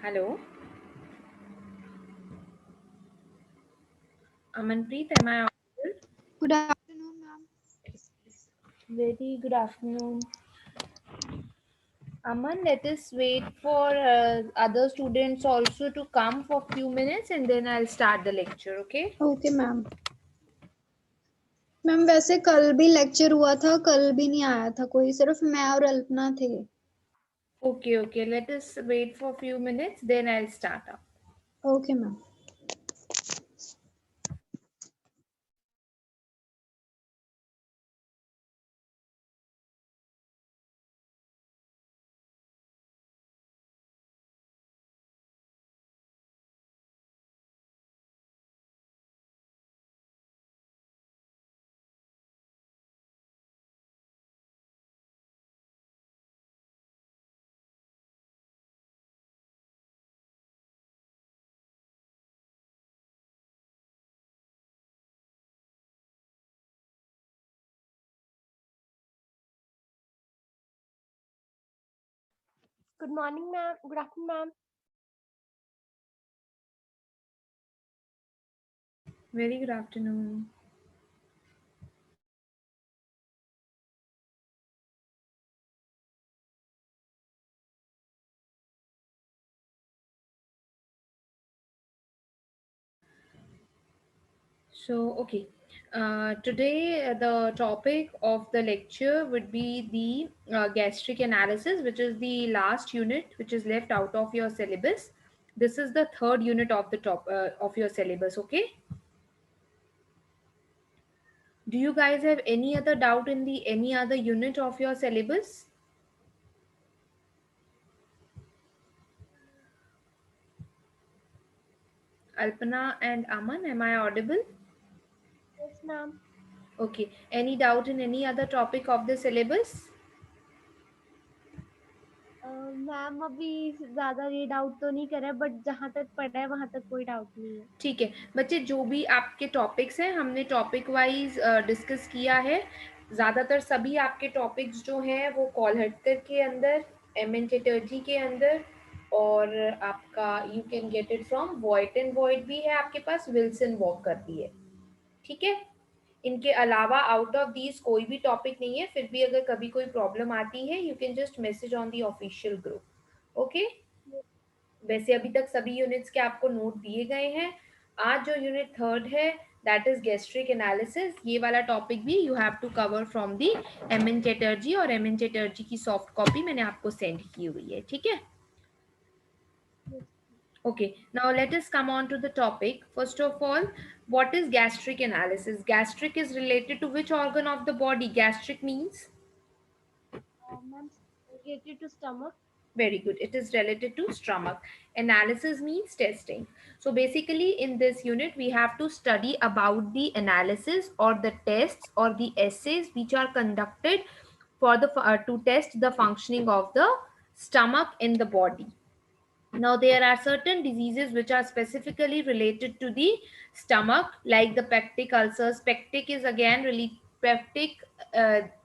Hello, Amanpreet, am I audible? Good afternoon, ma'am. Very good afternoon. Aman, let us wait for other students also to come for few minutes and then I'll start the lecture, okay? Okay ma'am. Ma'am वैसे कल भी lecture हुआ था, कल भी नहीं आया था कोई, सिर्फ मैं और अल्पना थे। Okay, let us wait for few minutes, then I'll start up. Okay ma'am. Good morning, ma'am. Good afternoon, ma'am. Very good afternoon. Okay. Today, the topic of the lecture would be the gastric analysis, which is the last unit which is left out of your syllabus. This is the third unit of the top of your syllabus. Okay. Do you guys have any other doubt in the any other unit of your syllabus? Alpana and Aman, am I audible? Yes, ma'am. Okay. Any doubt in any other topic of the syllabus? Ma'am अभी ज्यादा read out तो नहीं करे but जहाँ तक पढ़ा है वहां तक कोई डाउट नहीं है। ठीक है बच्चे, जो भी आपके टॉपिक्स हैं हमने टॉपिक वाइज डिस्कस किया है। ज़्यादातर सभी आपके टॉपिक्स जो हैं वो कॉलहटकर के अंदर, एम एन चटर्जी के अंदर, और आपका you can get it from void and void भी है आपके पास, विल्सन वॉकर भी है। ठीक है, इनके अलावा आउट ऑफ दीज कोई भी टॉपिक नहीं है। फिर भी अगर कभी कोई प्रॉब्लम आती है you can just message on the official group. Okay, वैसे अभी तक सभी यूनिट्स के आपको नोट दिए गए हैं। आज जो यूनिट थर्ड है दैट इज गैस्ट्रिक एनालिसिस, ये वाला टॉपिक भी you have to cover from the M N Chatterjee, और एम एन चटर्जी की सॉफ्ट कॉपी मैंने आपको सेंड की हुई है। ठीक है, okay, now let us come on to the topic. First of all, what is gastric analysis? Gastric is related to which organ of the body? Gastric means, ma'am related to stomach. very good, it is related to stomach. Analysis means testing. So basically in this unit we have to study about the analysis or the tests or the assays which are conducted for the to test the functioning of the stomach in the body. Now, there are certain diseases which are specifically related to the stomach, like the peptic ulcers. Peptic is again really peptic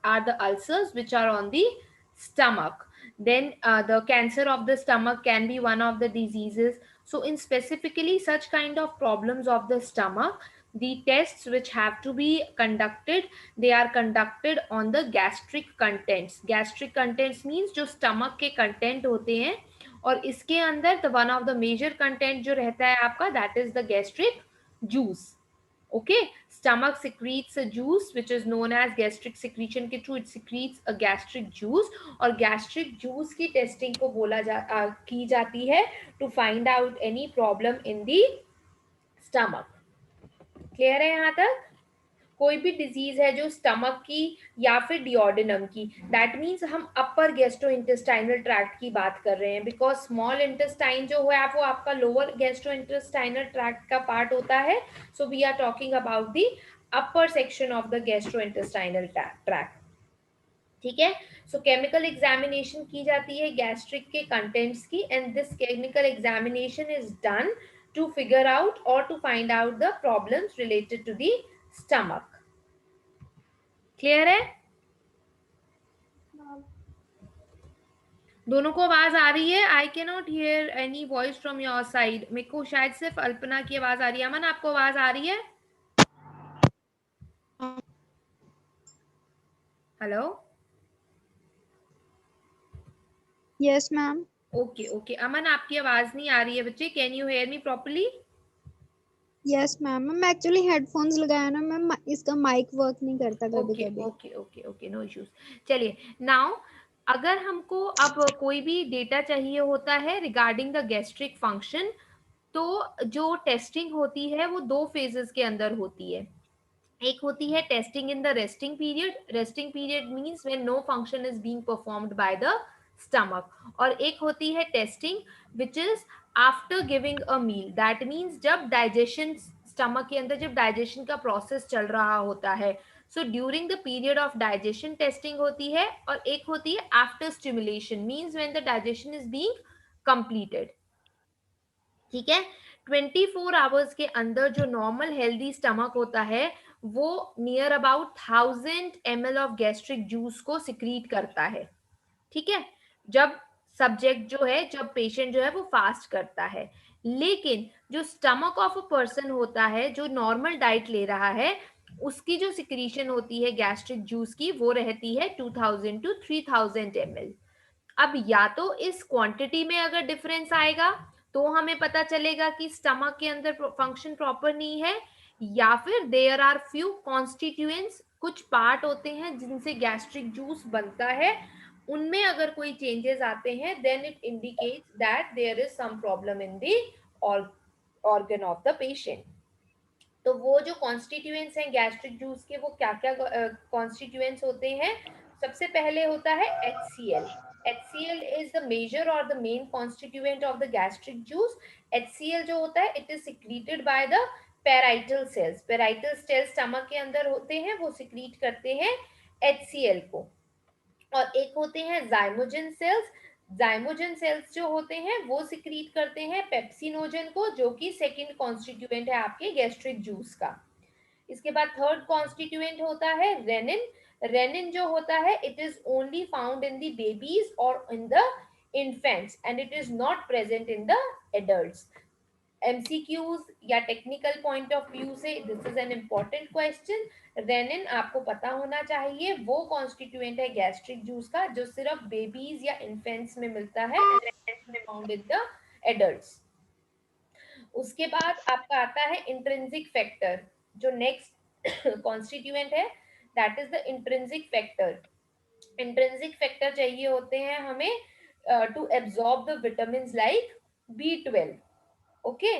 are the ulcers which are on the stomach. Then the cancer of the stomach can be one of the diseases. So, in specifically such kind of problems of the stomach, the tests which have to be conducted, they are conducted on the gastric contents. Gastric contents means जो stomach के content होते हैं, और इसके अंदर the one of the major content जो रहता है आपका, that is the gastric juice. Okay, stomach secretes a juice which is known as gastric secretion के through it secretes a gastric juice, और gastric juice की टेस्टिंग को की जाती है to find out any problem in the stomach. Clear है यहाँ तक? कोई भी डिजीज है जो स्टमक की या फिर डिओडिनम की, दैट मीन्स हम अपर गेस्ट्रो इंटेस्टाइनल ट्रैक्ट की बात कर रहे हैं, बिकॉज स्मॉल इंटेस्टाइन जो है वो आपका लोअर गेस्ट्रो इंटेस्टाइनल ट्रैक्ट का पार्ट होता है। So we are talking about the upper section of the gastrointestinal tract. ठीक है, सो केमिकल एग्जामिनेशन की जाती है गैस्ट्रिक के कंटेंट्स की, and this chemical examination is done to figure out और to find out the problems related to the stomach. Clear है? दोनों को आवाज आ रही है? I can not hear any voice from your side. मेरे को शायद सिर्फ अल्पना की आवाज आ रही है। अमन, आपको आवाज आ रही है? Hello. Yes ma'am. Okay okay, Aman आपकी आवाज नहीं आ रही है बच्चे। Can you hear me properly? Yes ma'am, ma'am actually headphones लगाया ना मैम, इसका माइक वर्क नहीं करता कभी ओके कभी। Okay okay okay, no issues. चलिए, नाउ अगर हमको अब कोई भी डेटा चाहिए होता है रिगार्डिंग द गैस्ट्रिक फंक्शन, तो जो टेस्टिंग होती है वो दो फेजेस के अंदर होती है। एक होती है testing in the resting period. Resting period means when no function is being performed by the stomach. और एक होती है testing which is after giving a meal. That means जब डाइजेशन, स्टमक के अंदर जब डाइजेशन का प्रोसेस चल रहा होता है, so during the period of digestion testing होती है। और एक होती है after stimulation, means when the digestion is being completed. ठीक है। 24 आवर्स के अंदर जो नॉर्मल हेल्दी स्टमक होता है वो नियर अबाउट 1000 ml ऑफ गैस्ट्रिक जूस को सिक्रीट करता है। ठीक है, जब सब्जेक्ट जो है, जब पेशेंट जो है वो फास्ट करता है। लेकिन जो स्टमक ऑफ अ पर्सन होता है जो नॉर्मल डाइट ले रहा है, उसकी जो सिक्रीशन होती है गैस्ट्रिक जूस की वो रहती है 2000 to 3000 ml। अब या तो इस क्वांटिटी में अगर डिफरेंस आएगा तो हमें पता चलेगा कि स्टमक के अंदर फंक्शन प्रॉपर नहीं है, या फिर देयर आर फ्यू कॉन्स्टिट्यूएंट्स, कुछ पार्ट होते हैं जिनसे गैस्ट्रिक जूस बनता है, उनमें अगर कोई चेंजेस आते हैं then it indicates that there is some problem in the organ of the patient. तो वो जो कॉन्स्टिट्यूएंट्स हैं गैस्ट्रिक जूस के, वो क्या क्या कॉन्स्टिट्यूएंट्स होते हैं? सबसे पहले होता है HCl। HCl is the major और the main constituent of the gastric juice. HCl जो होता है it is secreted by the parietal cells. Parietal cells stomach के अंदर होते हैं, वो सिक्रीट करते हैं HCl को। और एक होते हैं जाइमोजन सेल्स। जाइमोजन सेल्स जो होते हैं वो सिक्रीट करते हैं पेप्सिनोजन को, जो कि सेकंड कॉन्स्टिट्यूएंट है आपके गैस्ट्रिक जूस का। इसके बाद थर्ड कॉन्स्टिट्यूएंट होता है रेनिन। रेनिन जो होता है it is only found in the babies और in the infants and it is not present in the adults. MCQs या टेक्निकल पॉइंट ऑफ व्यू से this is an important question. Rennin आपको पता होना चाहिए, वो कॉन्स्टिट्यूएंट है गैस्ट्रिक जूस का जो सिर्फ बेबीज या इन्फेंट्स में मिलता है, फाउंड इन द एडल्ट्स। उसके बाद आपका आता है इंट्रिंसिक फैक्टर। जो नेक्स्ट कॉन्स्टिट्यूएंट है that is the intrinsic factor. Intrinsic factor चाहिए होते हैं हमें to absorb the vitamin like B12। Okay.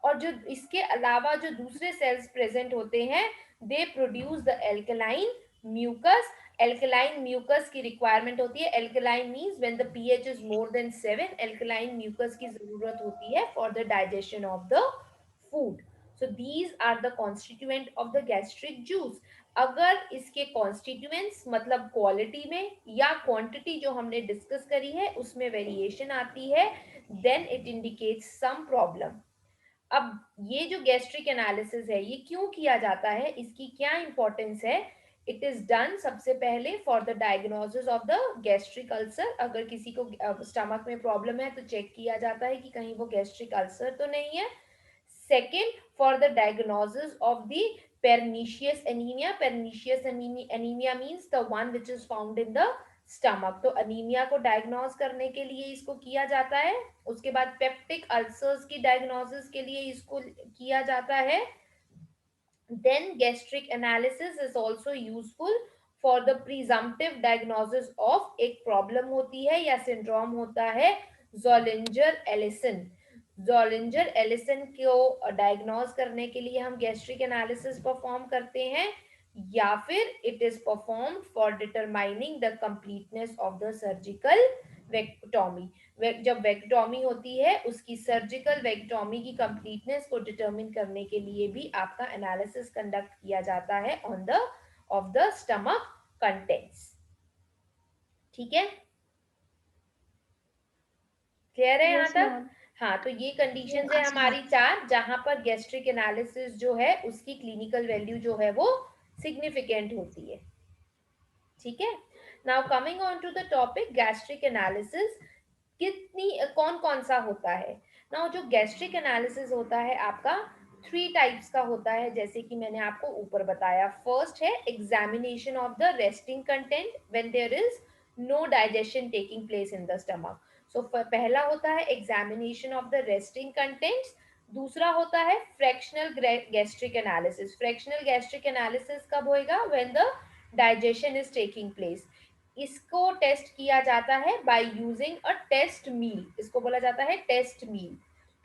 और जो इसके अलावा जो दूसरे सेल्स प्रेजेंट होते हैं they produce the alkaline mucus. Alkaline mucus की रिक्वायरमेंट होती है। Alkaline means when the pH is more than 7, alkaline mucus की जरूरत होती है for the digestion of the food. So these are the constituent of the gastric juice. अगर इसके constituents मतलब क्वालिटी में या क्वांटिटी जो हमने डिस्कस करी है उसमें वेरिएशन आती है, then it indicates some problem. अब ये जो गैस्ट्रिक एनालिसिस है ये क्यों किया जाता है, इसकी क्या इंपॉर्टेंस है? इट इज डन सबसे पहले for the diagnosis of the gastric ulcer. अगर किसी को स्टमक में प्रॉब्लम है तो चेक किया जाता है कि कहीं वो गैस्ट्रिक अल्सर तो नहीं है। Second, for the diagnosis of the pernicious anemia. Pernicious anemia means the one which is found in the stomach. तो अनीमिया को डायग्नोज करने के लिए इसको किया जाता है। उसके बाद पेप्टिक अल्सर्स की डायग्नोसिस के लिए इसको किया जाता है। Then gastric analysis is also useful for the presumptive diagnosis of एक प्रॉब्लम होती है या सिंड्रोम होता है जोलिंजर एलिसन। जोलिंजर एलिसन को डायग्नोज करने के लिए हम गैस्ट्रिक एनालिसिस परफॉर्म करते हैं, या फिर it is performed for determining the completeness of the surgical vagotomy. जब वेक्टोमी होती है उसकी सर्जिकल वेक्टोमी की कंप्लीटनेस को डिटरमिन करने के लिए भी आपका एनालिसिस कंडक्ट किया जाता है on the of the stomach contents. ठीक है, क्लियर है यहाँ यस तक? मैम। हाँ, तो ये कंडीशंस है यस मैम। हमारी चार जहां पर गैस्ट्रिक एनालिसिस जो है उसकी क्लिनिकल वैल्यू जो है वो सिग्निफिकेंट होती है। ठीक है। Now coming on to the topic gastric analysis. कितनी कौन कौन सा होता है। नाउ जो गैस्ट्रिक एनालिसिस होता है आपका 3 टाइप्स का होता है, जैसे कि मैंने आपको ऊपर बताया। फर्स्ट है examination of the resting content when there is no digestion taking place in the stomach. So पहला होता है examination of the resting contents. दूसरा होता है fractional gastric analysis. Fractional gastric analysis कब होएगा? When the digestion is taking place. इसको test किया जाता है by using a test meal, इसको बोला जाता है टेस्ट मील।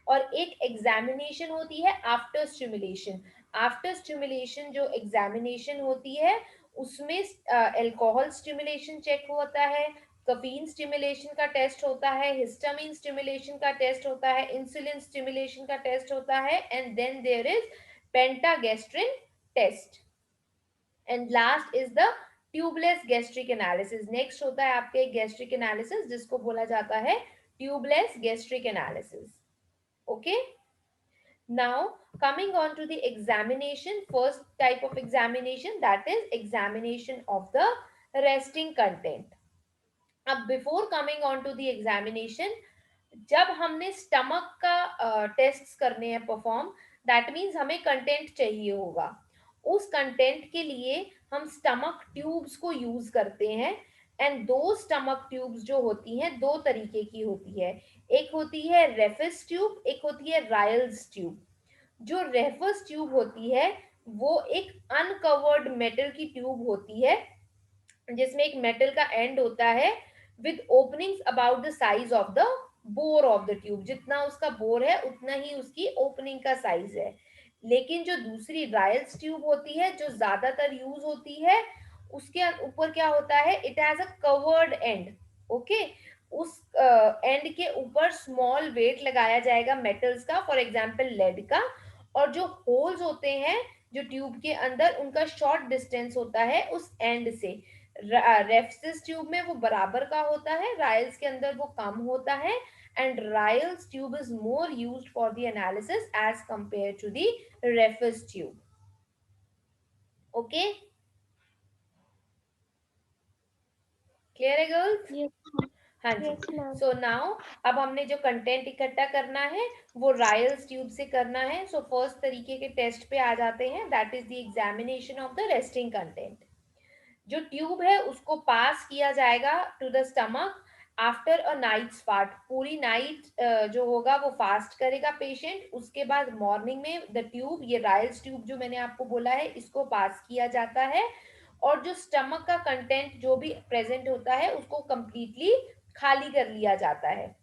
और एक एग्जामिनेशन होती है आफ्टर स्टिमुलेशन। आफ्टर स्टिमुलेशन जो एग्जामिनेशन होती है उसमें अल्कोहल स्टिमुलेशन चेक होता है, कफीन स्टिमुलेशन का टेस्ट होता है, हिस्टामिन स्टिमुलेशन का टेस्ट होता है, इंसुलिन स्टिमुलेशन का टेस्ट होता है, and then there is pentagastrin test. And last is the tubeless gastric analysis. Next होता है आपके गैस्ट्रिक एनालिसिस जिसको बोला जाता है tubeless gastric analysis. Okay, now coming on to the examination, first type of examination, that is examination of the resting content. अब before coming on to the examination, जब हमने स्टमक का टेस्ट करने हैं परफॉर्म, दैट मीन्स हमें content चाहिए होगा। उस कंटेंट के लिए हम स्टमक ट्यूब्स को यूज करते हैं। एंड दो स्टमक ट्यूब्स जो होती हैं दो तरीके की होती है, एक होती है रेफिस ट्यूब, एक होती है रायल्स ट्यूब। जो रेफस ट्यूब होती है वो एक अनकवर्ड मेटल की ट्यूब होती है जिसमें एक मेटल का एंड होता है with openings about the size of the bore of the tube. जितना उसका बोर है उतना ही उसकी ओपनिंग का साइज है। लेकिन जो दूसरी रायल्स ट्यूब होती है जो ज्यादातर यूज होती है, उसके ऊपर क्या होता है, it has a covered and. Okay, उस एंड के ऊपर स्मॉल वेट लगाया जाएगा मेटल्स का, फॉर एग्जांपल लेड का। और जो होल्स होते हैं जो ट्यूब के अंदर, उनका शॉर्ट डिस्टेंस होता है उस एंड से। रेफसिस ट्यूब में वो बराबर का होता है, रायल्स के अंदर वो कम होता है। And Ryle's tube is more used for the analysis as compare to the Rehfuss tube. Okay, clear है गर्ल्स? यस हाँ जी। Yes ma'am. सो नाउ अब हमने जो कंटेंट इकट्ठा करना है वो रायल्स ट्यूब से करना है। सो फर्स्ट तरीके के टेस्ट पे आ जाते हैं, that is the examination of the resting content. जो ट्यूब है उसको पास किया जाएगा to the stomach after a night's fast. पूरी नाइट जो होगा वो फास्ट करेगा पेशेंट। उसके बाद मॉर्निंग में द ट्यूब, ये रायल्स ट्यूब जो मैंने आपको बोला है, इसको पास किया जाता है। और जो स्टमक का कंटेंट जो भी प्रेजेंट होता है उसको कंप्लीटली खाली कर लिया जाता है।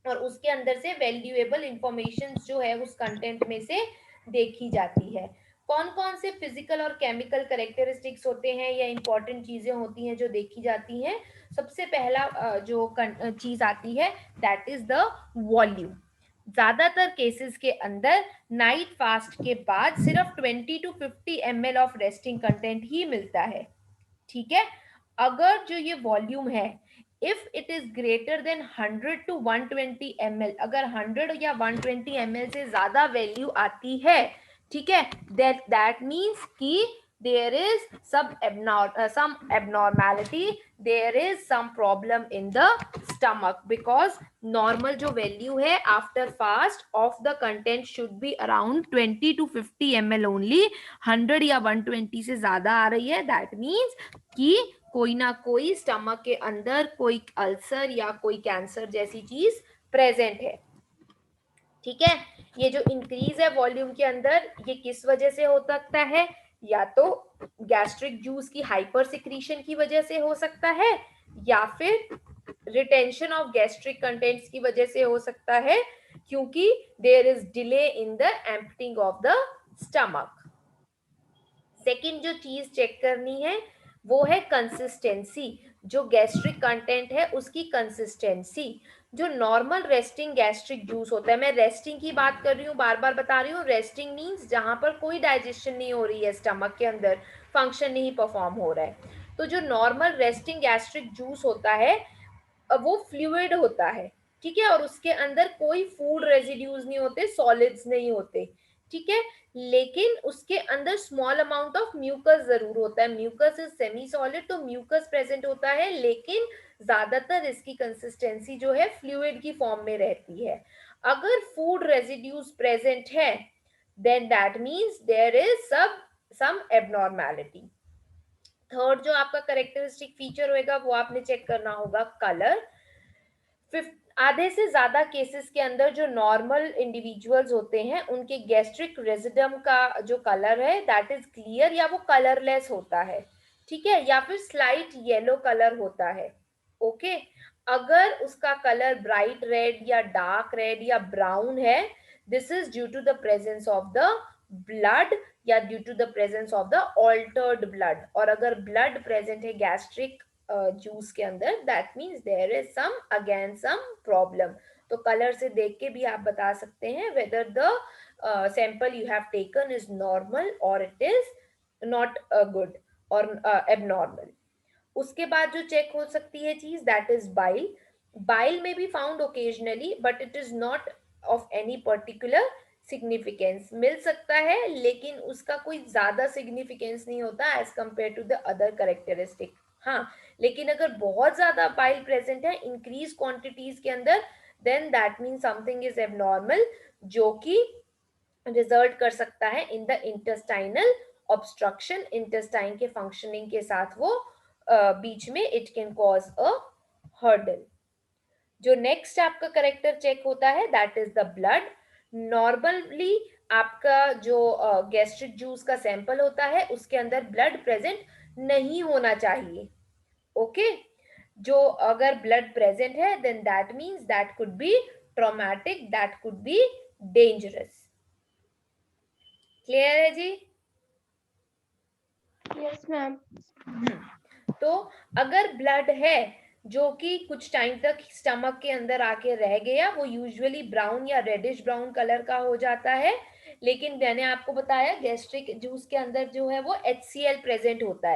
और उसके अंदर से वैल्यूएबल इंफॉर्मेशन जो है उस कंटेंट में से देखी जाती है। कौन कौन से फिजिकल और केमिकल करेक्टरिस्टिक्स होते हैं या इंपॉर्टेंट चीजें होती हैं जो देखी जाती हैं। सबसे पहला जो चीज आती है दैट इज द वॉल्यूम। ज्यादातर केसेस के अंदर नाइट फास्ट के बाद सिर्फ 20 to 50 ml of resting content ही मिलता है। ठीक है, अगर जो ये वॉल्यूम है, if it is greater than 100 to 120 ml, अगर 100 या 120 ml से ज्यादा वैल्यू आती है, ठीक है, दैट मीन्स कि there is some abnormality, there is some problem in the stomach, because normal जो value है after fast of the content should be around 20 to 50 ml only। 100 या 120 से ज्यादा आ रही है, that means कि कोई ना कोई स्टमक के अंदर कोई अल्सर या कोई कैंसर जैसी चीज प्रेजेंट है। ठीक है, ये जो इंक्रीज है वॉल्यूम के अंदर, ये किस वजह से हो सकता है? या तो गैस्ट्रिक जूस की हाइपर सिक्रीशन की वजह से हो सकता है, या फिर रिटेंशन ऑफ गैस्ट्रिक कंटेंट्स की वजह से हो सकता है, क्योंकि there is delay in the emptying of the stomach. Second जो चीज चेक करनी है वो है कंसिस्टेंसी। जो गैस्ट्रिक कंटेंट है उसकी कंसिस्टेंसी। जो नॉर्मल रेस्टिंग गैस्ट्रिक जूस होता है, मैं रेस्टिंग की बात कर रही हूँ, बार बार बता रही हूँ, रेस्टिंग मीन्स जहां पर कोई डाइजेशन नहीं हो रही है, स्टमक के अंदर फंक्शन नहीं परफॉर्म हो रहा है। तो जो नॉर्मल रेस्टिंग गैस्ट्रिक जूस होता है वो फ्लूइड होता है। ठीक है, और उसके अंदर कोई फूड रेजिड्यूज नहीं होते, सॉलिड्स नहीं होते। ठीक है, लेकिन उसके अंदर स्मॉल अमाउंट ऑफ म्यूकस जरूर होता है। म्यूकस इज सेमी सॉलिड, तो म्यूकस प्रेजेंट होता है, लेकिन ज्यादातर इसकी कंसिस्टेंसी जो है फ्लूइड की फॉर्म में रहती है। अगर फूड रेजिड्यूज प्रेजेंट है then that means there is some abnormality। Third जो आपका करेक्टरिस्टिक फीचर होएगा वो आपने चेक करना होगा कलर। आधे से ज्यादा केसेस के अंदर जो नॉर्मल इंडिविजुअल्स होते हैं उनके गैस्ट्रिक रेजिडम का जो कलर है दैट इज क्लियर या वो कलरलेस होता है, ठीक है, या फिर स्लाइट येलो कलर होता है। ओके, अगर उसका कलर ब्राइट रेड या डार्क रेड या ब्राउन है, this is due to the presence of the blood या due to the presence of the altered blood. और अगर ब्लड प्रेजेंट है गैस्ट्रिक जूस के अंदर, that means there is some again some problem. तो colour से देख के भी आप बता सकते हैं whether the sample you have taken is normal और इट इज नॉट गुड और एबनॉर्मल। उसके बाद जो चेक हो सकती है चीज दैट इज बाइल। बाइल में be found occasionally but it is not of any particular significance. मिल सकता है लेकिन उसका कोई ज्यादा सिग्निफिकेंस नहीं होता as compare to the other characteristic. हाँ, लेकिन अगर बहुत ज्यादा बाइल प्रेजेंट है इंक्रीज क्वांटिटीज के अंदर, then that mean something is abnormal, जो कि रिजल्ट कर सकता है in the intestinal obstruction. Intestine के फंक्शनिंग के साथ वो बीच में it can cause a hurdle. जो नेक्स्ट आपका करेक्टर चेक होता है that is the blood. Normally आपका जो गैस्ट्रिक जूस का सैंपल होता है उसके अंदर ब्लड प्रेजेंट नहीं होना चाहिए। ओके, जो अगर ब्लड प्रेजेंट है then that means that could be traumatic, that could be dangerous. Clear है जी? Yes ma'am. तो अगर ब्लड है जो कि कुछ टाइम तक स्टमक के अंदर आके रह गया, वो यूजुअली ब्राउन या रेडिश ब्राउन कलर का हो जाता है। लेकिन मैंने आपको बताया गैस्ट्रिक जूस के अंदर जो है वो HCl प्रेजेंट होता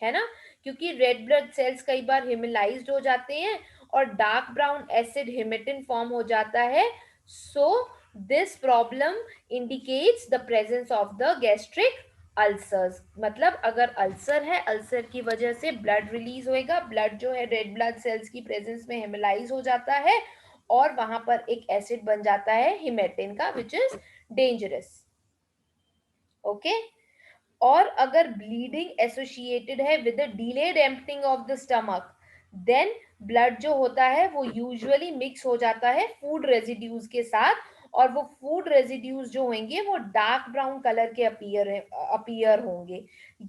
है ना, क्योंकि रेड ब्लड सेल्स कई बार हिमेलाइज्ड हो जाते हैं और dark brown acid haematin form हो जाता है। So this problem indicates the presence of the gastric ulcers. मतलब अगर अल्सर है, अल्सर की वजह से ब्लड रिलीज होएगा, ब्लड जो है रेड ब्लड सेल्स की प्रेजेंस में हेमलाइज हो जाता है और वहां पर एक एसिड बन जाता है हिमेटिन का विच इज डेंजरस। ओके, और अगर ब्लीडिंग एसोसिएटेड है with the delayed emptying of the stomach, then blood जो होता है वो यूजुअली मिक्स हो जाता है फूड रेजिड्यूज के साथ, और वो फूड रेजिड्यूज जो होंगे वो डार्क ब्राउन कलर के अपीयर होंगे।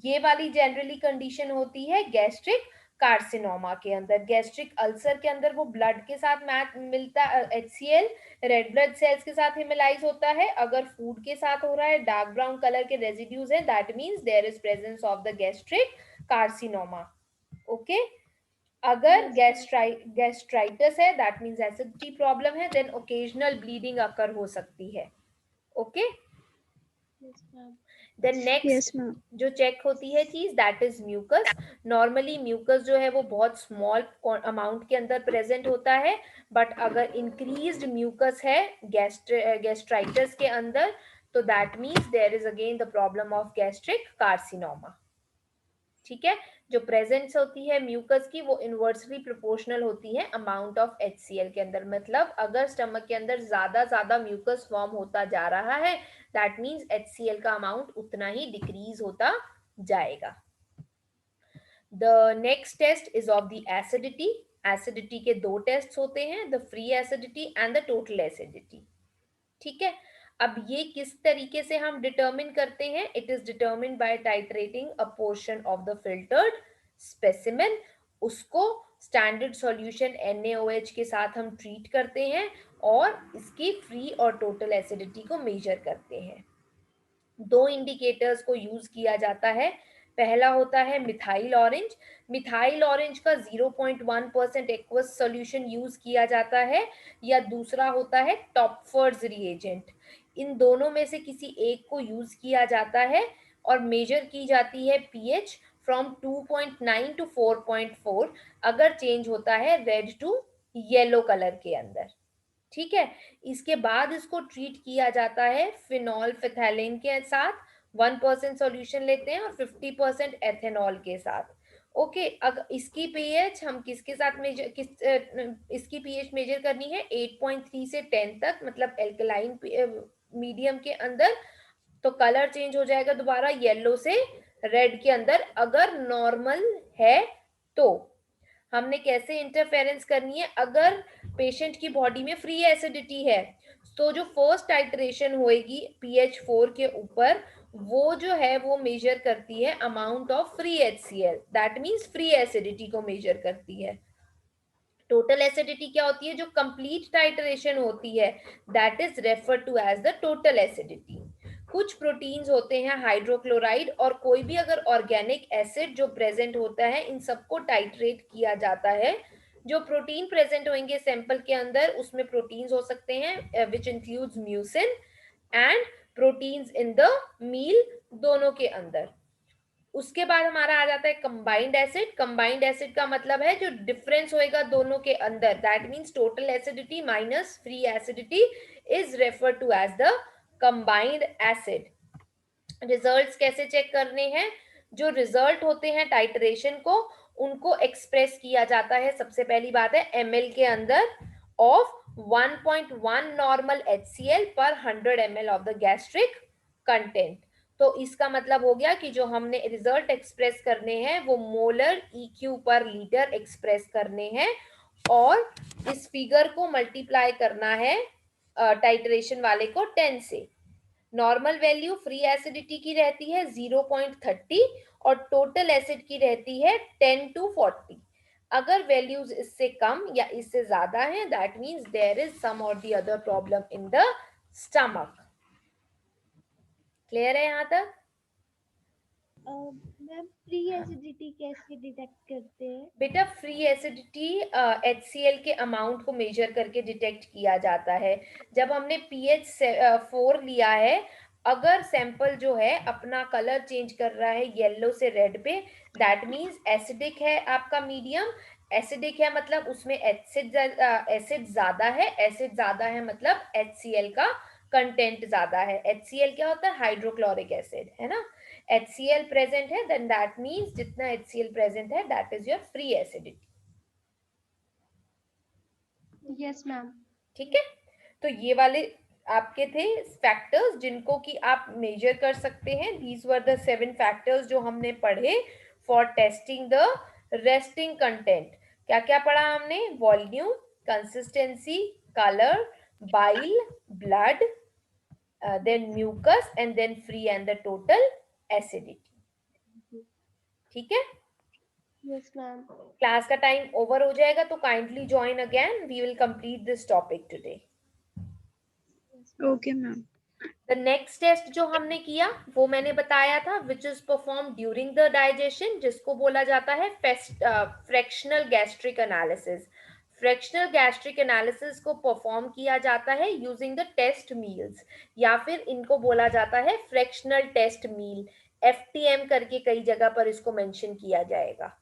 ये वाली जनरली कंडीशन होती है गैस्ट्रिक कार्सिनोमा के अंदर। गैस्ट्रिक अल्सर के अंदर वो ब्लड के साथ मैच मिलता, HCl रेड ब्लड सेल्स के साथ हिमेलाइज होता है। अगर फूड के साथ हो रहा है, डार्क ब्राउन कलर के रेजिड्यूज है, that means there is presence of the gastric carcinoma. Okay, अगर गैस्ट्राइटिस है दैट मींस एसिडिटी प्रॉब्लम है, देन ओकेजनल ब्लीडिंग अकर हो सकती है। Okay, then next yes ma'am. जो चेक होती है चीज that is mucus. Normally mucus जो है वो बहुत स्मॉल अमाउंट के अंदर प्रेजेंट होता है, बट अगर इंक्रीज्ड म्यूकस है गैस्ट्राइटिस के अंदर, तो that means there is again the problem of gastric carcinoma. ठीक है, जो प्रेजेंस होती है म्यूकस की वो इनवर्सली प्रोपोर्शनल होती है अमाउंट ऑफ HCl के अंदर। मतलब अगर स्टमक के अंदर ज्यादा म्यूकस फॉर्म होता जा रहा है, दैट मीन्स HCl का अमाउंट उतना ही डिक्रीज होता जाएगा। The next test is of the acidity. Acidity के दो टेस्ट होते हैं, the free acidity and the total acidity. ठीक है, अब ये किस तरीके से हम डिटरमिन करते हैं? It is determine by titrating a portion of the filtered specimen. उसको स्टैंडर्ड सॉल्यूशन NaOH के साथ हम ट्रीट करते हैं और इसकी फ्री और टोटल एसिडिटी को मेजर करते हैं। दो इंडिकेटर्स को यूज किया जाता है। पहला होता है मिथाइल ऑरेंज। मिथाइल ऑरेंज का 0.1% एक्वस सॉल्यूशन यूज किया जाता है, या दूसरा होता है टॉपफर्स रिएजेंट। इन दोनों में से किसी एक को यूज किया जाता है और मेजर की जाती है पीएच फ्रॉम 2.9 टू 4.4। अगर चेंज होता है रेड टू येलो कलर के अंदर। ठीक है। इसके बाद इसको ट्रीट किया जाता है फिनॉल फिथैलिन के साथ, 1% सॉल्यूशन लेते हैं और 50% एथेनॉल के साथ। ओके, अगर इसकी पीएच हम किसके साथ मेजर इसकी पीएच मेजर करनी है 8.3 से 10 तक, मतलब एल्कलाइन मीडियम के अंदर, तो कलर चेंज हो जाएगा दोबारा येलो से रेड के अंदर। अगर नॉर्मल है तो हमने कैसे इंटरफेरेंस करनी है, अगर पेशेंट की बॉडी में फ्री एसिडिटी है तो जो फर्स्ट टाइट्रेशन होएगी पीएच 4 के ऊपर, वो जो है वो मेजर करती है amount of free HCl, that means free acidity को मेजर करती है। टोटल एसिडिटी क्या होती है, जो कंप्लीट टाइट्रेशन होती है, that is refer to as the total acidity. कुछ प्रोटीन्स होते हैं हाइड्रोक्लोराइड और कोई भी अगर ऑर्गेनिक एसिड जो प्रेजेंट होता है, इन सबको टाइट्रेट किया जाता है। जो प्रोटीन प्रेजेंट होंगे सैंपल के अंदर, उसमें प्रोटीन्स हो सकते हैं which includes mucin and proteins in the meal, दोनों के अंदर। उसके बाद हमारा आ जाता है कंबाइंड एसिड। कंबाइंड एसिड का मतलब है जो डिफरेंस होएगा दोनों के अंदर, that means total acidity minus free acidity is refer to as the combined acid. Results कैसे चेक करने हैं, जो रिजल्ट होते हैं टाइट्रेशन को, उनको एक्सप्रेस किया जाता है, सबसे पहली बात है ml के अंदर ऑफ 1.1 नॉर्मल HCl पर 100 ml of the gastric content. तो इसका मतलब हो गया कि जो हमने रिजल्ट एक्सप्रेस करने हैं वो मोलर EQ पर लीटर एक्सप्रेस करने हैं, और इस फिगर को मल्टीप्लाई करना है टाइट्रेशन वाले को 10 से। नॉर्मल वैल्यू फ्री एसिडिटी की रहती है 0.30 और टोटल एसिड की रहती है 10 to 40। अगर वैल्यूज इससे कम या इससे ज्यादा है, that means there is some और the other problem in the stomach. Clear है यहाँ तक? मैम फ्री एसिडिटी कैसे डिटेक्ट करते हैं? बेटा फ्री एसिडिटी HCl के अमाउंट को मेजर करके डिटेक्ट किया जाता है। जब हमने pH 4 लिया है, अगर सैंपल जो है अपना कलर चेंज कर रहा है येलो से रेड पे, दैट मीन्स एसिडिक है आपका मीडियम। एसिडिक है मतलब उसमें एसिड ज्यादा है, एसिड ज्यादा है मतलब HCl का कंटेंट ज्यादा है। HCl क्या होता है, हाइड्रोक्लोरिक एसिड, है ना। HCl प्रेजेंट है, then that means जितना HCl प्रेजेंट है that is your free acidity। Yes ma'am. ठीक है, तो ये वाले आपके थे फैक्टर्स जिनको कि आप मेजर कर सकते हैं। दीज वर द 7 फैक्टर्स जो हमने पढ़े for testing the resting content. क्या क्या पढ़ा हमने, volume, consistency, colour, bile, blood, then mucus and then free and the total acidity. ठीक है, यस मैम। क्लास का टाइम ओवर हो जाएगा तो kindly join again, we will complete this topic today. Okay ma'am. The next test जो हमने किया वो मैंने बताया था, which is perform during the digestion, जिसको बोला जाता है fractional gastric analysis. Fractional gastric analysis को परफॉर्म किया जाता है यूजिंग द टेस्ट मील्स, या फिर इनको बोला जाता है फ्रैक्शनल टेस्ट मील, FTM करके कई जगह पर इसको मेंशन किया जाएगा।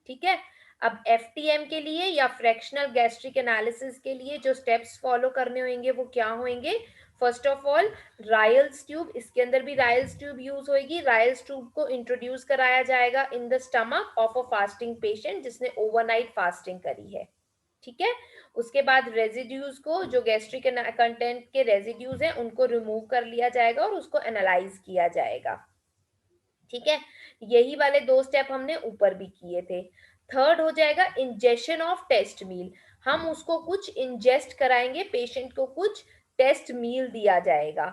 ठीक है, अब FTM के लिए या फ्रैक्शनल गैस्ट्रिक एनालिसिस के लिए जो स्टेप्स फॉलो करने होंगे वो क्या होंगे। First of all Royals tube, इसके अंदर भी रायल्स ट्यूब यूज होगी। रायल्स ट्यूब को इंट्रोड्यूस कराया जाएगा इन the stomach of a fasting patient जिसने ओवरनाइट फास्टिंग करी है। ठीक है, उसके बाद रेजिड्यूज को, जो गैस्ट्रिक कंटेंट के रेजिड्यूज हैं उनको रिमूव कर लिया जाएगा और उसको एनालाइज किया जाएगा। ठीक है, यही वाले 2 स्टेप हमने ऊपर भी किए थे। थर्ड हो जाएगा इंजेक्शन ऑफ टेस्ट मील, हम उसको कुछ इंजेस्ट कराएंगे, पेशेंट को कुछ टेस्ट मील दिया जाएगा।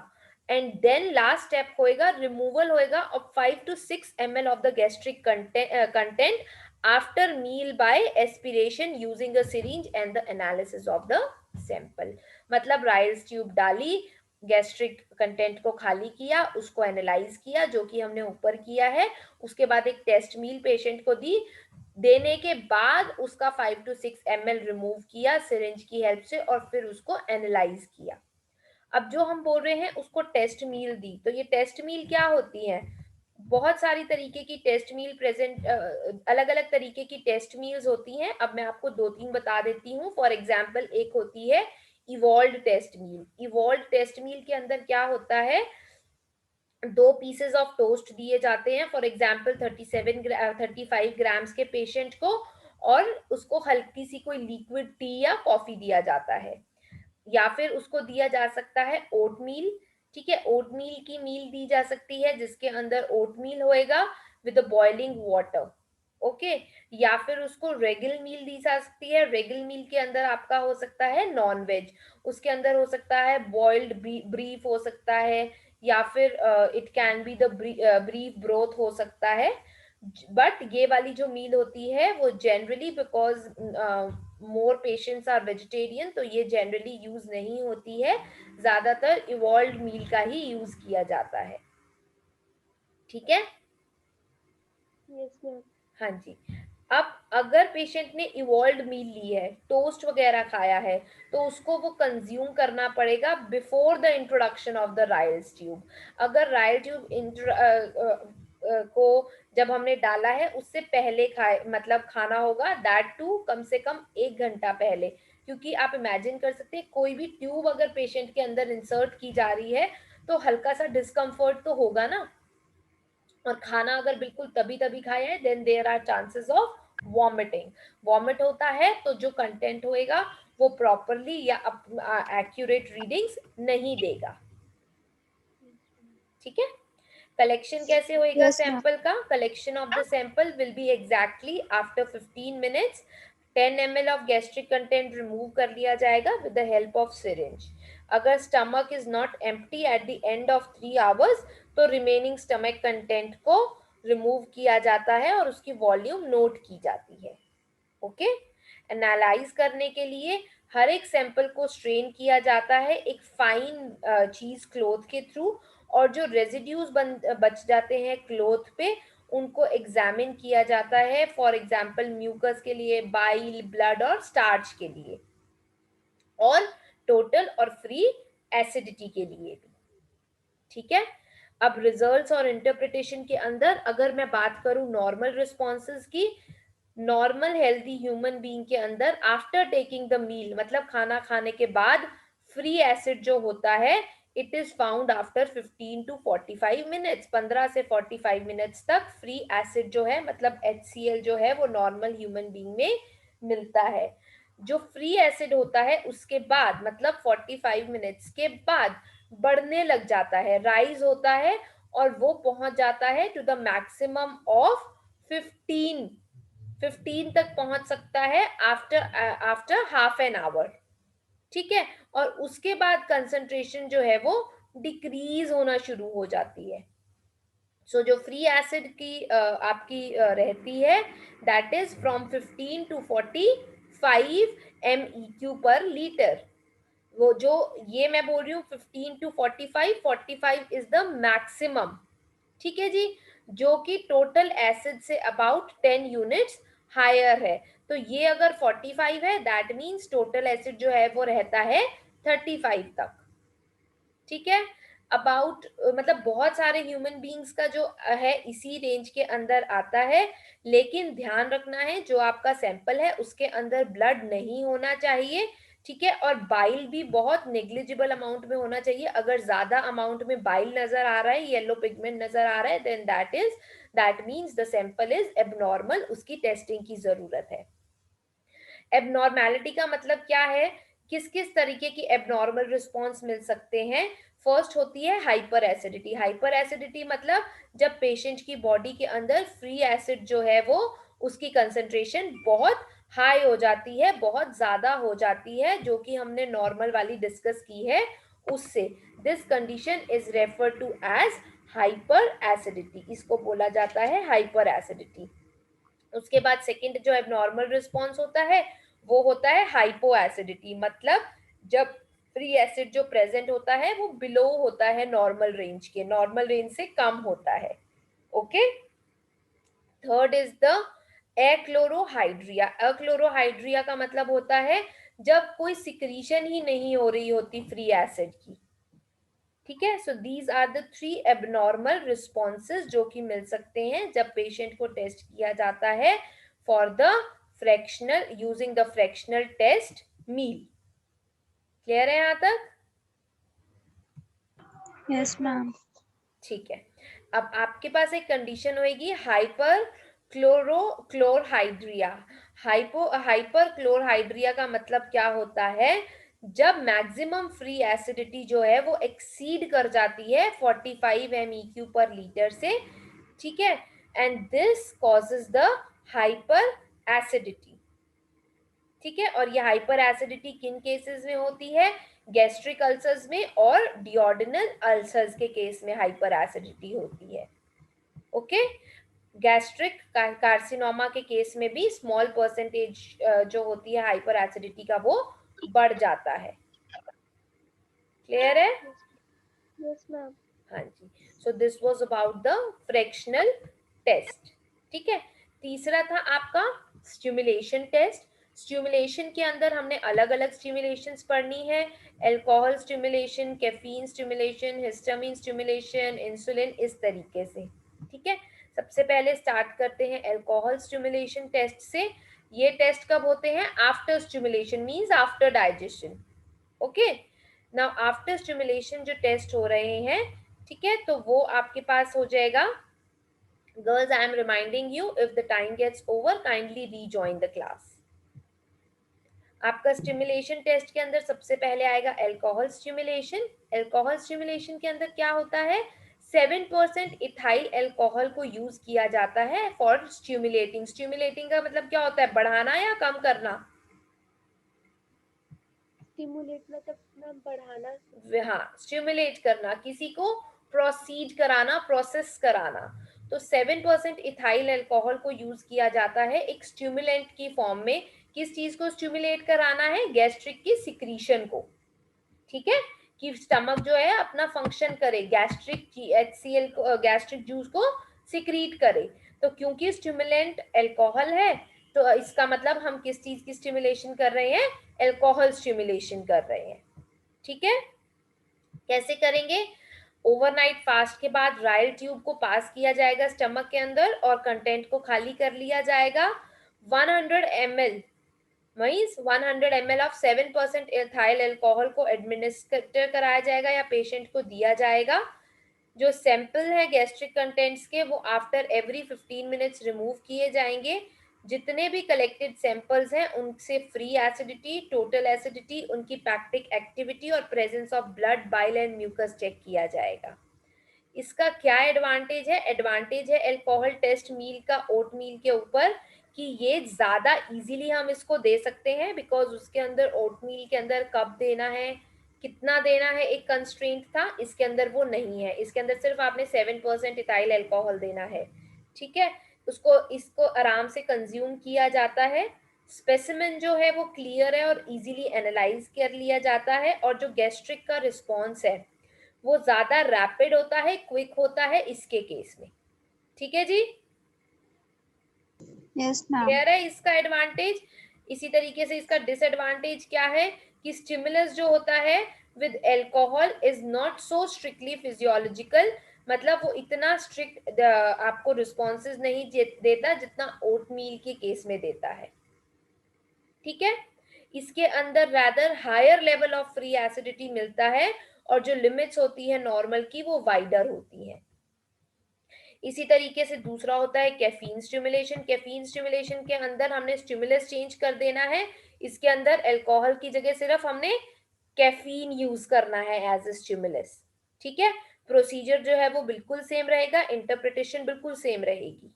एंड देन लास्ट स्टेप होएगा रिमूवल होएगा of 5 to 6 ml of the gastric content after meal by aspiration using a syringe and the analysis of the sample. मतलब राइल्स ट्यूब डाली, gastric content को खाली किया, उसको एनालाइज किया जो कि हमने ऊपर किया है, उसके बाद एक टेस्ट मील पेशेंट को दी, देने के बाद उसका 5 to 6 ml रिमूव किया सिरिंज की हेल्प से और फिर उसको एनालाइज किया। अब जो हम बोल रहे हैं उसको टेस्ट मील दी, तो ये टेस्ट मील क्या होती है, बहुत सारी तरीके की टेस्ट मील प्रेजेंट, अलग अलग तरीके की टेस्ट मील्स होती हैं। अब मैं आपको 2-3 बता देती हूँ। फॉर एग्जाम्पल एक होती है इवॉल्व टेस्ट मील। इवॉल्व टेस्ट मील के अंदर क्या होता है, 2 पीसेस ऑफ टोस्ट दिए जाते हैं, फॉर एग्जाम्पल 35 ग्राम्स के पेशेंट को, और उसको हल्की सी कोई लिक्विड टी या कॉफी दिया जाता है, या फिर उसको दिया जा सकता है ओट मील। ठीक है, ओट मील की मील दी जा सकती है जिसके अंदर ओट मील होएगा विद बॉइलिंग वाटर। ओके, या फिर उसको रेगल मील दी जा सकती है। रेगल मील के अंदर आपका हो सकता है नॉन वेज, उसके अंदर हो सकता है बॉइल्ड ब्रीफ हो सकता है, या फिर it can be the brief broth हो सकता है। बट ये वाली जो मील होती है वो generally, because more patients are vegetarian, तो ये जनरली यूज नहीं होती है, ज्यादातर इवॉल्व मील का ही यूज किया जाता है। ठीक है, यस मैम। हाँ जी। अब अगर पेशेंट ने इवॉल्व मील ली है, टोस्ट वगैरह खाया है, तो उसको वो कंज्यूम करना पड़ेगा before the introduction of the Ryle's tube. अगर राइल ट्यूब को जब हमने डाला है उससे पहले खाए, मतलब खाना होगा, दैट टू कम से कम 1 घंटा पहले। क्योंकि आप इमेजिन कर सकते हैं कोई भी ट्यूब अगर पेशेंट के अंदर इंसर्ट की जा रही है तो हल्का सा डिस्कम्फर्ट तो होगा ना, और खाना अगर बिल्कुल तभी तभी खाया है then there are chances of vomiting. Vomit होता है तो जो कंटेंट होएगा वो प्रॉपरली या एक्यूरेट रीडिंग्स नहीं देगा। ठीक है, कलेक्शन कैसे होएगा Yes, ma'am. सैंपल का, collection of the sample will be exactly after 15 minutes. 10 ml ऑफ गैस्ट्रिक कंटेंट रिमूव कर लिया जाएगा with the help of syringe. अगर stomach is not empty at the end of 3 hours तो remaining stomach content को remove किया जाता है और उसकी वॉल्यूम नोट की जाती है। ओके, एनालाइज करने के लिए हर एक सैंपल को स्ट्रेन किया जाता है एक फाइन चीज क्लोथ के थ्रू, और जो रेजिड्यूज बच जाते हैं क्लोथ पे उनको एग्जामिन किया जाता है, फॉर एग्जाम्पल म्यूकस के लिए, बाइल, ब्लड और स्टार्च के लिए, और टोटल और फ्री एसिडिटी के लिए भी। ठीक है, अब रिजल्ट्स और इंटरप्रिटेशन के अंदर अगर मैं बात करूं नॉर्मल रिस्पॉन्सेज की, नॉर्मल हेल्दी ह्यूमन बीइंग के अंदर आफ्टर टेकिंग द मील, मतलब खाना खाने के बाद फ्री एसिड जो होता है it is found after 15 to 45 minutes. 15 से 45 मिनट्स तक फ्री एसिड जो है, मतलब HCl जो है वो नॉर्मल ह्यूमन बीइंग में मिलता है। जो फ्री एसिड होता है उसके बाद, मतलब 45 मिनट्स के बाद बढ़ने लग जाता है, राइज होता है, और वो पहुंच जाता है टू द मैक्सिमम ऑफ 15 तक पहुंच सकता है आफ्टर हाफ एन आवर। ठीक है, और उसके बाद कंसंट्रेशन जो है वो डिक्रीज होना शुरू हो जाती है। सो जो फ्री एसिड की आपकी रहती है दैट इज फ्रॉम 15 to 45 MEQ/लीटर। वो जो ये मैं बोल रही हूँ 15 to 45, 45 इज द मैक्सिमम। ठीक है जी, जो कि टोटल एसिड से अबाउट 10 यूनिट्स हायर है। तो ये अगर 45 है दैट मीन्स टोटल एसिड जो है वो रहता है 35 तक। ठीक है, अबाउट मतलब बहुत सारे ह्यूमन बींग्स का जो है इसी रेंज के अंदर आता है, लेकिन ध्यान रखना है जो आपका सैंपल है उसके अंदर ब्लड नहीं होना चाहिए। ठीक है, और बाइल भी बहुत नेग्लिजिबल अमाउंट में होना चाहिए। अगर ज्यादा अमाउंट में बाइल नजर आ रहा है, येलो पिगमेंट नजर आ रहा है, then that means the sample is abnormal, उसकी टेस्टिंग की जरूरत है। एबनॉर्मेलिटी का मतलब क्या है, किस किस तरीके की एबनॉर्मल रिस्पॉन्स मिल सकते हैं। फर्स्ट होती है हाइपर एसिडिटी। हाइपर एसिडिटी मतलब जब पेशेंट की बॉडी के अंदर फ्री एसिड जो है वो उसकी कंसेंट्रेशन बहुत हाई हो जाती है, बहुत ज्यादा हो जाती है, जो कि हमने नॉर्मल वाली डिस्कस की है उससे। This condition is refer to as hyper acidity, इसको बोला जाता है हाइपर एसिडिटी। उसके बाद सेकंड जो एबनॉर्मल रिस्पॉन्स होता है वो होता है हाइपो एसिडिटी, मतलब जब फ्री एसिड जो प्रेजेंट होता है वो बिलो होता है नॉर्मल रेंज के, नॉर्मल रेंज से कम होता है। Okay, third is the achlorhydria. Achlorhydria का मतलब होता है जब कोई सिक्रीशन ही नहीं हो रही होती फ्री एसिड की। ठीक है, so these are the 3 abnormal responses जो कि मिल सकते हैं जब पेशेंट को टेस्ट किया जाता है for the fractional, using the fractional test meal. Clear है यहाँ तक? Yes ma'am. ठीक है। अब आपके पास एक कंडीशन होगी हाइपर क्लोरहाइड्रिया। हाइपर क्लोरहाइड्रिया का मतलब क्या होता है? जब मैक्सिमम फ्री एसिडिटी जो है वो एक्सीड कर जाती है 45 MEQ पर लीटर से, ठीक है, and this causes the hyper acidity. ठीक है, और ये हाइपर एसिडिटी किन केसेस में होती है? गैस्ट्रिक अल्सर्स में और डियोडिनल अल्सर्स के केस में हाइपर एसिडिटी होती है। ओके, गैस्ट्रिक कार्सिनोमा के केस में भी स्मॉल परसेंटेज जो होती है हाइपर एसिडिटी का वो बढ़ जाता है। क्लियर है? Yes ma'am. हाँ जी। So this was about the fractional test. ठीक है, तीसरा था आपका स्टिमुलेशन टेस्ट। स्टिमुलेशन के अंदर हमने अलग अलग स्टिमुलेशंस पढ़नी है, alcohol stimulation, caffeine stimulation, histamine stimulation, insulin, इस तरीके से। ठीक है, सबसे पहले स्टार्ट करते हैं अल्कोहल स्टिमुलेशन टेस्ट से। ये टेस्ट कब होते हैं? After stimulation, means after digestion. Okay, now after stimulation जो टेस्ट हो रहे हैं, ठीक है, तो वो आपके पास हो जाएगा। Girls, I am reminding you, if the time gets over kindly rejoin the class. आपका स्टिमुलेशन टेस्ट के अंदर सबसे पहले आएगा अल्कोहल स्टिमुलेशन। अल्कोहल स्टिमुलेशन के अंदर क्या होता है? 7% इथाइल अल्कोहल को यूज किया जाता है फॉर स्टिमुलेटिंग। स्टिमुलेटिंग का मतलब क्या होता है? बढ़ाना या कम करना? स्टिमुलेट मतलब मैम बढ़ाना। हाँ, स्टिमुलेट करना, किसी को प्रोसीड कराना, प्रोसेस कराना। तो 7% इथाइल अल्कोहल को यूज किया जाता है एक स्टिमुलेंट की फॉर्म में। किस चीज को स्टिमुलेट कराना है? गैस्ट्रिक की सिक्रीशन को। ठीक है, कि स्टमक जो है अपना फंक्शन करे, गैस्ट्रिक HCl को, गैस्ट्रिक जूस को सिक्रीट करे। तो क्योंकि स्टिमुलेंट अल्कोहल है, तो इसका मतलब हम किस चीज की स्टिमुलेशन कर रहे हैं? अल्कोहल स्टिमुलेशन कर रहे हैं। ठीक है, कैसे करेंगे? ओवरनाइट फास्ट के बाद राइल ट्यूब को पास किया जाएगा स्टमक के अंदर और कंटेंट को खाली कर लिया जाएगा। 100 ml means 100 ml of 7% ethyl alcohol को एडमिनिस्टर कराया जाएगा या पेशेंट को दिया जाएगा। जो सैंपल है गैस्ट्रिक कंटेंट्स के, वो आफ्टर एवरी 15 मिनट्स रिमूव किए जाएंगे। जितने भी कलेक्टेड सैंपल्स हैं उनसे फ्री एसिडिटी, टोटल एसिडिटी, उनकी पैक्टिक एक्टिविटी और presence of blood, bile and mucus check किया जाएगा। इसका क्या एडवांटेज है? एडवांटेज है अल्कोहल टेस्ट मील का ओट मील के ऊपर, कि ये ज्यादा इजीली हम इसको दे सकते हैं, बिकॉज उसके अंदर ओट मील के अंदर कब देना है, कितना देना है, एक कंस्ट्रेंट था। इसके अंदर वो नहीं है, इसके अंदर सिर्फ आपने 7% इथाइल अल्कोहल देना है। ठीक है, इसको आराम से कंज्यूम किया जाता है। स्पेसिमेन जो है वो क्लियर है और इजीली एनालाइज कर लिया जाता है, और जो गैस्ट्रिक का रिस्पॉन्स है वो ज्यादा रैपिड होता है, क्विक होता है इसके केस में। ठीक है जी, यस मैम। क्लियर है इसका एडवांटेज। इसी तरीके से इसका डिसएडवांटेज क्या है? कि स्टिमुलस जो होता है with alcohol is not so strictly physiological, मतलब वो इतना स्ट्रिक्ट आपको रिस्पॉन्सेज नहीं देता जितना ओट मील के केस में देता है। ठीक है, इसके अंदर rather higher level of free acidity मिलता है, और जो लिमिट्स होती है नॉर्मल की वो वाइडर होती है। इसी तरीके से दूसरा होता है कैफीन स्टिमुलेशन। कैफीन स्टिमुलेशन के अंदर हमने स्टिमुलस चेंज कर देना है। इसके अंदर अल्कोहल की जगह सिर्फ हमने कैफीन यूज करना है एज ए स्टिमुलस। ठीक है, प्रोसीजर जो है वो बिल्कुल सेम रहेगा, इंटरप्रिटेशन बिल्कुल सेम रहेगी।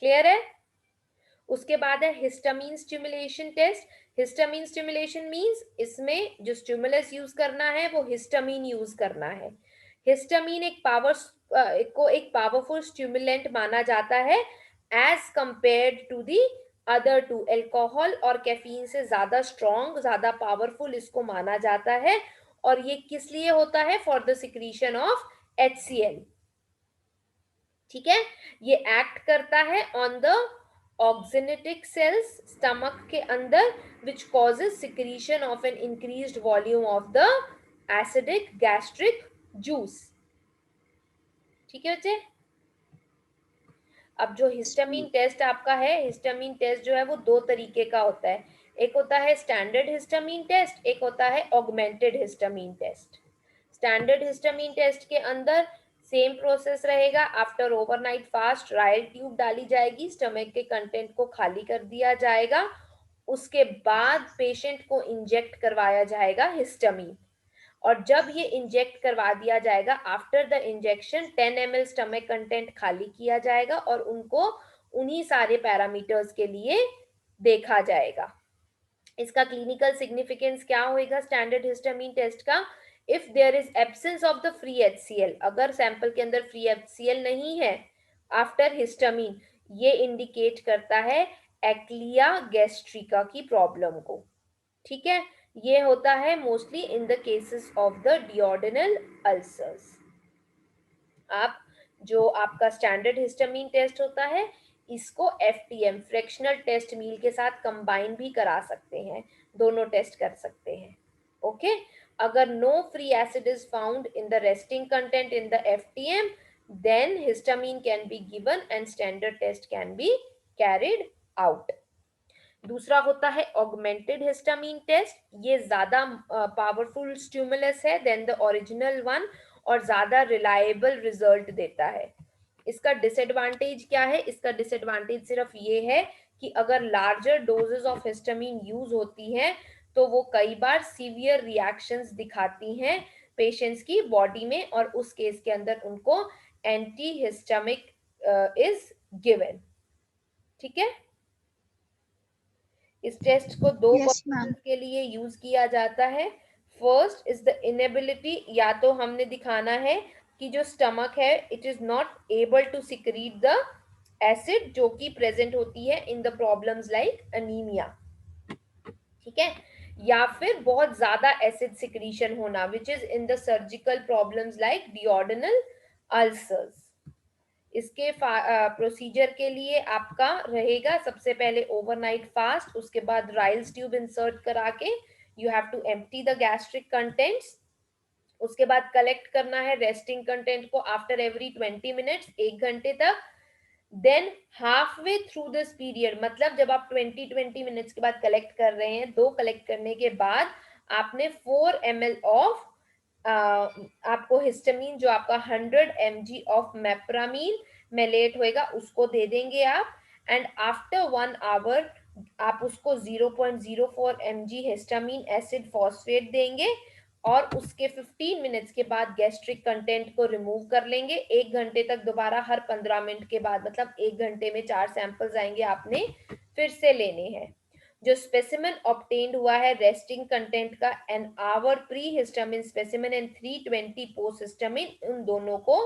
क्लियर है? उसके बाद है histamine stimulation test. Histamine stimulation means इसमें जो स्टिमुलस यूज करना है वो हिस्टामिन यूज करना है। हिस्टामिन एक पावरफुल स्टिमुलेंट माना जाता है as compared to the other two. Alcohol और कैफीन से ज्यादा स्ट्रॉन्ग, ज्यादा पावरफुल इसको माना जाता है। और ये किस लिए होता है? For the secretion of HCl। ठीक है, ये एक्ट करता है on the oxyntic cells stomach के अंदर, which causes secretion of an increased volume of the acidic gastric juice. ठीक है बच्चे, अब जो हिस्टामिन टेस्ट आपका है, हिस्टामिन टेस्ट जो है वो दो तरीके का होता है। एक होता है स्टैंडर्ड हिस्टामीन टेस्ट, एक होता है augmented histamine test. Standard histamine test के अंदर सेम प्रोसेस रहेगा। After overnight fast Ryle tube डाली जाएगी, स्टमक के कंटेंट को खाली कर दिया जाएगा, उसके बाद पेशेंट को इंजेक्ट करवाया जाएगा हिस्टामीन। और जब ये इंजेक्ट करवा दिया जाएगा, after the injection 10 ml stomach content खाली किया जाएगा और उनको उन्हीं सारे पैरामीटर्स के लिए देखा जाएगा। इसका क्लिनिकल सिग्निफिकेंस क्या होएगा स्टैंडर्ड हिस्टामीन टेस्ट का? If there is absence of the free HCl, अगर सैंपल के अंदर फ्री HCl नहीं है आफ्टर हिस्टामीन, ये इंडिकेट करता है एक्लिया गैस्ट्रिका की प्रॉब्लम को। ठीक है, ये होता है mostly in the cases of the duodenal ulcers. आप जो आपका स्टैंडर्ड हिस्टामीन टेस्ट होता है, इसको FTM फ्रैक्शनल टेस्ट मील के साथ कंबाइन भी करा सकते हैं, दोनों टेस्ट कर सकते हैं। ओके, अगर no free acid is found in the resting content in the FTM, then histamine can be given and standard test can be carried out. दूसरा होता है ऑगमेंटेड हिस्टामीन टेस्ट। ये ज्यादा पावरफुल स्टिमुलस है देन द ओरिजिनल वन और ज्यादा reliable result देता है। इसका डिसएडवांटेज क्या है? इसका डिसएडवांटेज सिर्फ ये है कि अगर larger doses of histamine use होती हैं तो वो कई बार सीवियर रिएक्शंस दिखाती हैं पेशेंट्स की बॉडी में, और उस केस के अंदर उनको एंटी हिस्टामिक इज गिवन। ठीक है, इस टेस्ट को दो यस मैम। पर्पसेस के लिए यूज किया जाता है। फर्स्ट इज द इनेबिलिटी, या तो हमने दिखाना है कि जो स्टमक है it is not able to secrete the acid जो कि प्रेजेंट होती है in the problems like anaemia. ठीक है, या फिर बहुत ज्यादा एसिड सिक्रीशन होना which is in the surgical problems like duodenal ulcers. इसके प्रोसीजर के लिए आपका रहेगा सबसे पहले ओवरनाइट फास्ट, उसके बाद राइल्स ट्यूब इंसर्ट करा के you have to empty the gastric contents. उसके बाद कलेक्ट करना है रेस्टिंग कंटेंट को आफ्टर एवरी 20 मिनट्स, 1 घंटे तक। Then half way through this period, मतलब जब आप 20 मिनट्स के बाद कलेक्ट कर रहे हैं, 2 कलेक्ट करने के बाद आपने 4 ml ऑफ आपको हिस्टामीन जो आपका 100 mg ऑफ मेप्रामीन मेलेट होएगा उसको दे देंगे आप। एंड आफ्टर 1 आवर आप उसको 0.04 mg हिस्टामीन एसिड फॉस्फेट देंगे और उसके 15 मिनट्स के बाद गैस्ट्रिक कंटेंट को रिमूव कर लेंगे। 1 घंटे तक दोबारा हर 15 मिनट के बाद, मतलब 1 घंटे में 4 सैंपल्स आएंगे, आपने फिर से लेने हैं। जो स्पेसिमेन ऑब्टेन्ड हुआ है रेस्टिंग कंटेंट का an hour pre histamine specimen and 320 post histamine, उन दोनों को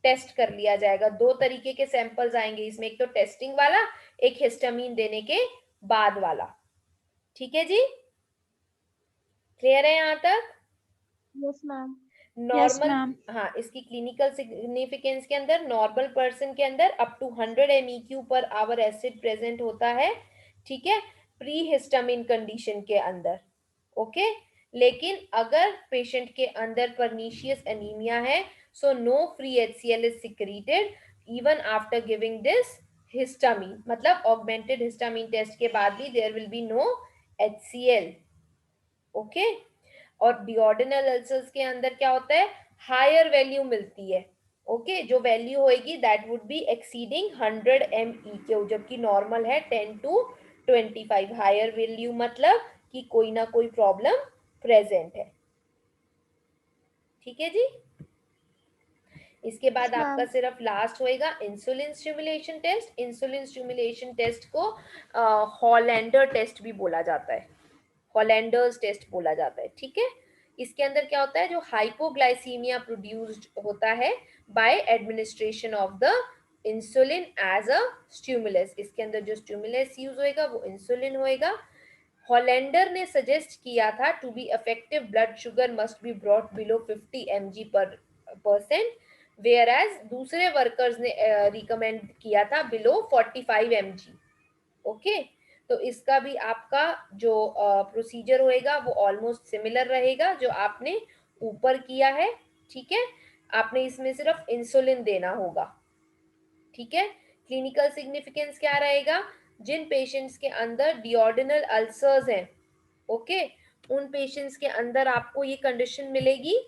टेस्ट कर लिया जाएगा। 2 तरीके के सैंपल्स आएंगे इसमें, एक तो टेस्टिंग वाला, एक हिस्टामिन देने के बाद वाला। ठीक है जी, क्लियर है यहाँ तक? Yes ma'am. Yes normal, ma'am. हाँ, इसकी क्लिनिकल सिग्निफिकेंस के अंदर नॉर्मल पर्सन के अंदर up to 100 MEQ per hour acid present होता है। ठीक है, प्री हिस्टामिन कंडीशन के अंदर। ओके, लेकिन अगर पेशेंट के अंदर परनीशियस एनीमिया है, so no free HCl is secreted even after giving this histamine, मतलब ऑगमेंटेड हिस्टामिन टेस्ट के बाद भी there will be no HCl। Okay, और डियोडेनल अल्सर्स के अंदर क्या होता है, हायर वैल्यू मिलती है। ओके, जो वैल्यू होएगी that would be exceeding 100 MEQ, जबकि नॉर्मल है 10 to 25। हायर वैल्यू मतलब कि कोई ना कोई प्रॉब्लम प्रेजेंट है। ठीक है जी, इसके बाद यस आपका मैम। सिर्फ लास्ट होएगा insulin stimulation test. Insulin stimulation test को हॉलैंडर टेस्ट भी बोला जाता है, हॉलैंडर्स टेस्ट बोला जाता है। ठीक है, इसके अंदर क्या होता है, जो हाइपोग्लाइसीमिया प्रोड्यूस्ड होता है by administration of the insulin as a stimulus, इसके अंदर जो स्टिमुलस यूज होएगा वो इंसुलिन होएगा। हॉलैंडर ने सजेस्ट किया था to be effective blood sugar must be brought below 50 mg per percent, whereas दूसरे वर्कर्स ने रिकमेंड किया था बिलो 45 mg। ओके, तो इसका भी आपका जो प्रोसीजर होएगा वो ऑलमोस्ट सिमिलर रहेगा जो आपने ऊपर किया है। ठीक है, आपने इसमें सिर्फ इंसुलिन देना होगा। ठीक है, क्लिनिकल सिग्निफिकेंस क्या रहेगा, जिन पेशेंट्स के अंदर डियोडिनल अल्सर्स हैं, ओके, उन पेशेंट्स के अंदर आपको ये कंडीशन मिलेगी।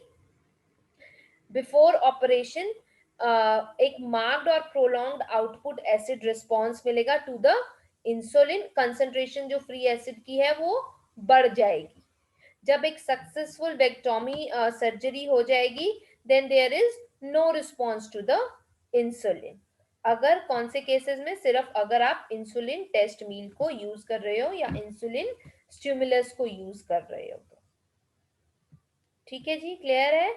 बिफोर ऑपरेशन एक मार्क्ड और प्रोलॉन्ग्ड आउटपुट एसिड रिस्पॉन्स मिलेगा टू द इंसुलिन, कंसंट्रेशन जो फ्री एसिड की है वो बढ़ जाएगी। जब एक सक्सेसफुल वेक्टोमी सर्जरी हो जाएगी, then there is no response to the insulin. अगर कौन से केसेस में, सिर्फ अगर आप इंसुलिन टेस्ट मील को यूज कर रहे हो या इंसुलिन स्टिमुलस को यूज कर रहे हो तो। ठीक है जी, क्लियर है?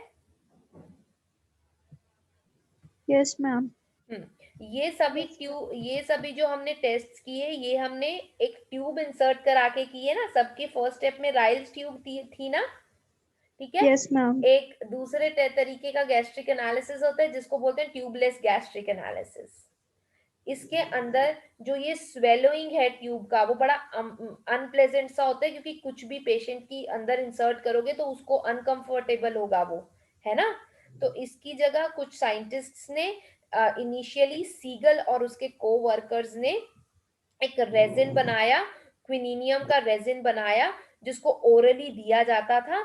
Yes ma'am. ये सभी जो हमने टेस्ट किए, ये हमने एक ट्यूब इंसर्ट करा के किए ना, सबके फर्स्ट स्टेप में राइल्स ट्यूब थी ना, ठीक है। Yes ma'am. एक दूसरे तरीके का गैस्ट्रिक एनालिसिस होता है जिसको बोलते हैं ट्यूबलेस गैस्ट्रिक एनालिसिस। इसके अंदर जो ये स्वेलोइंग है ट्यूब का, वो बड़ा अनप्लेजेंट सा होता है, क्योंकि कुछ भी पेशेंट की अंदर इंसर्ट करोगे तो उसको अनकंफर्टेबल होगा वो, है ना। तो इसकी जगह कुछ साइंटिस्ट्स ने इनिशियली सीगल और उसके को वर्कर्स ने एक रेजिन बनाया, क्विनिनियम का रेजिन बनाया, जिसको ओरली दिया जाता था